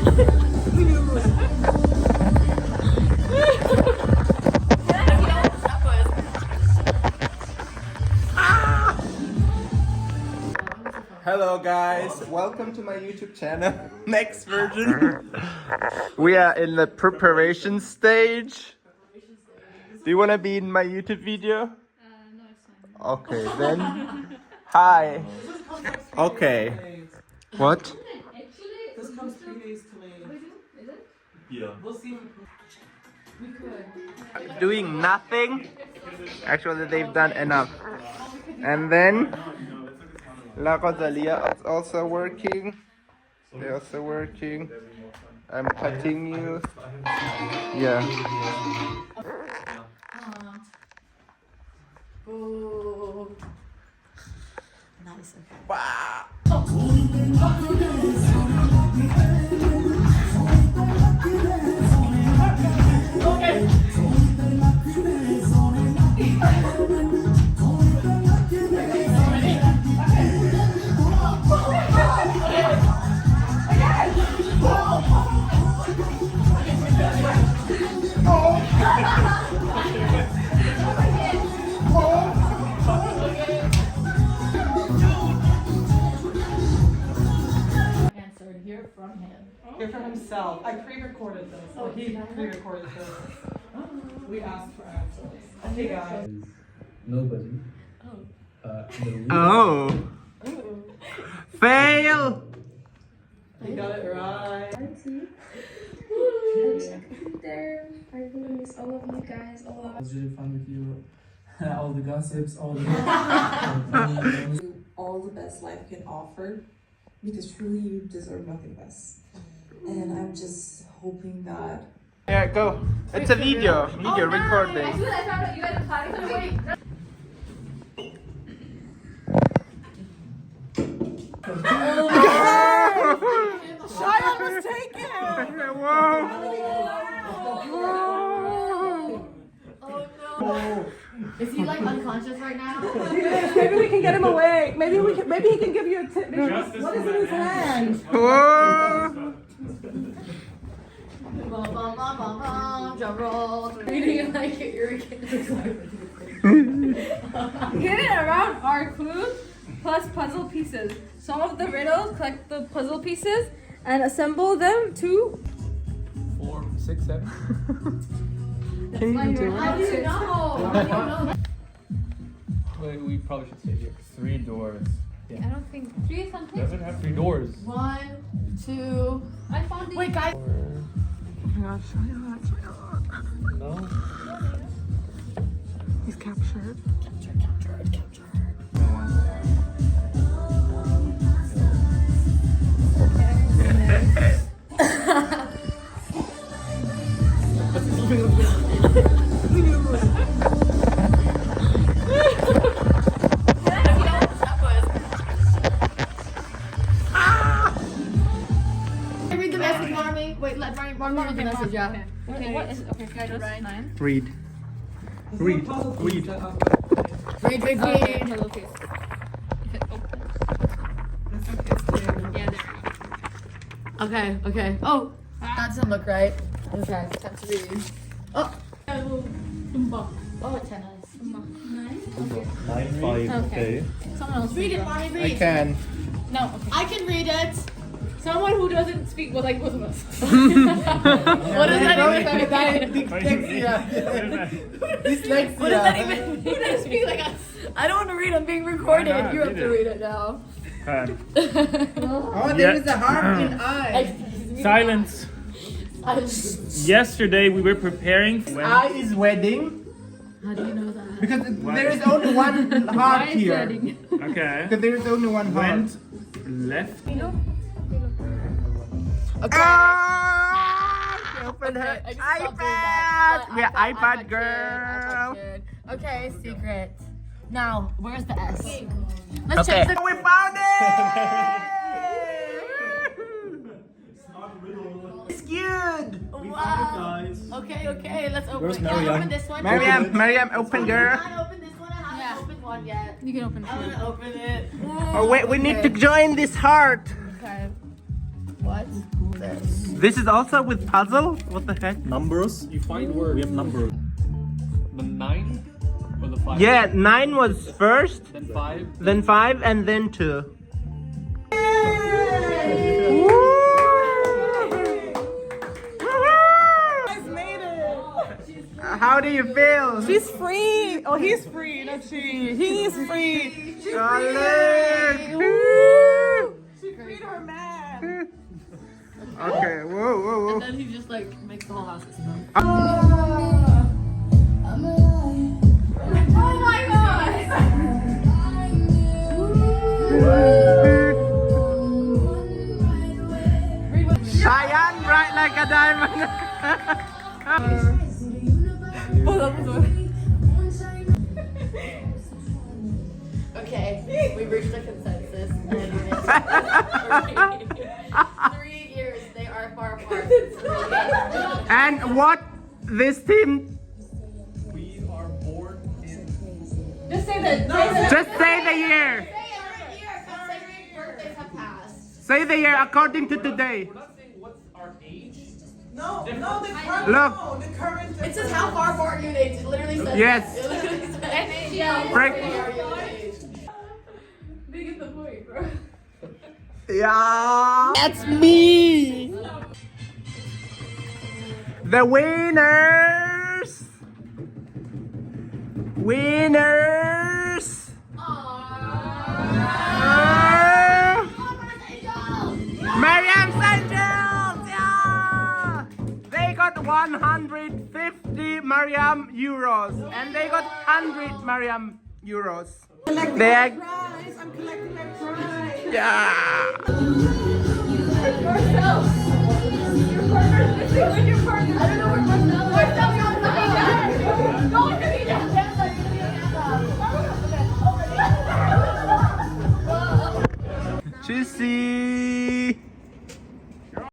Hello guys, welcome to my YouTube channel. Next version. We are in the preparation stage. Do you want to be in my YouTube video? No, it's fine. Okay, then. Hi. Okay. What? This comes 3 days too late. Is it? Yeah. We'll see. We could. Doing nothing. Actually, they've done enough. And then La Rosalia is also working. They're also working. I'm cutting you. Yeah. Oh. Nice. Okay. Wow. Answered here from him. Hear from himself. I pre-recorded this. Oh, he pre-recorded this. We asked for answers. Hey guys. Nobody. Oh. Fail. You got it right. There, I really miss all of you guys a lot. It was really fun with you. All the gossips, all the all the best life can offer, because truly you deserve nothing less. And I'm just hoping that Yeah, go. It's a video. Video recording. As soon as I found out you guys are planning to wait. Shayan was taken! Whoa. Oh no. Is he like unconscious right now? Maybe we can get him away. Maybe he can give you a tip. What is in his hand? Whoa. Bum, bum, bum, bum, bum, drum roll. Reading like you're a kid. Hit it around our clues plus puzzle pieces. Some of the riddles, collect the puzzle pieces and assemble them to 4, 6, 7. Can you do it? How do you know? How do you know? Wait, we probably should say here. 3 doors. I don't think 3 is something. Doesn't have 3 doors. 1, 2. I found the Wait, guys. Oh my gosh. No. He's captured. Read the message, Marmy. Wait, let Marmy read the message, yeah. Okay, what is it? Okay, guys, right. 9. Read. Read. Read. Read, read, read. Puzzle piece. If it opens. Yeah, there. Okay, okay. Oh, that doesn't look right. Okay, time to read. Oh. Oh, tennis. 9, 5. Okay. Someone else read it, Marmy, I read. can. No, okay. I can read it. Someone who doesn't speak well, like both of us. What does that even mean? Dyslexia. What does that even mean? Who doesn't speak like us? I don't want to read. I'm being recorded. not? You have Read to it. read it now. Oh, there is a heart in eye. Silence. Yesterday we were preparing. Eye is wedding How do you know that? because there is only one heart here. Okay. Because there is only one heart. Went left. Okay. Ah! Open her I just stopped doing iPad. that. We're iPad kid, girl. iPad kid. Okay, secret. Now, where's the S? Let's Okay. check the. We found it. It's good. Wow. Okay, okay, let's open Where's it. Can I Mariam? open this one? Mariam, open girl. Can I open this one? I haven't opened one yet. You can open it. I'm gonna open it. Oh wait, we need to join this heart. Okay. What? This is also with puzzle? What the heck? Numbers. You find words. We have numbers. The 9 or the 5? Yeah, 9 was first, Then 5. then 5, and then 2. How do you feel? She's free. Oh, he's free, not she. He's free. Darling. She freed her man. Okay, whoa, whoa, whoa. And then he just like makes the whole house explode. Oh my god! Shayan, bright like a diamond. Okay, we reached a consensus. And 3 years, they are far apart. And what this team? We are born in. Just say that. Just say the year. Birthdays have passed. Say the year according to today. We're not saying what's our age. No, the current. Look. No, the current. It says how far apart you in age. It literally says. Yes. It literally says. How Break. far are you in age? They get the point, bro. Yeah. That's me. The winners. Winners. Mariam's Angels. Yeah. They got 150 Mariam euros, and they got 100 Mariam euros. They are, Prize. I'm collecting my prize. yeah. Tschüssi.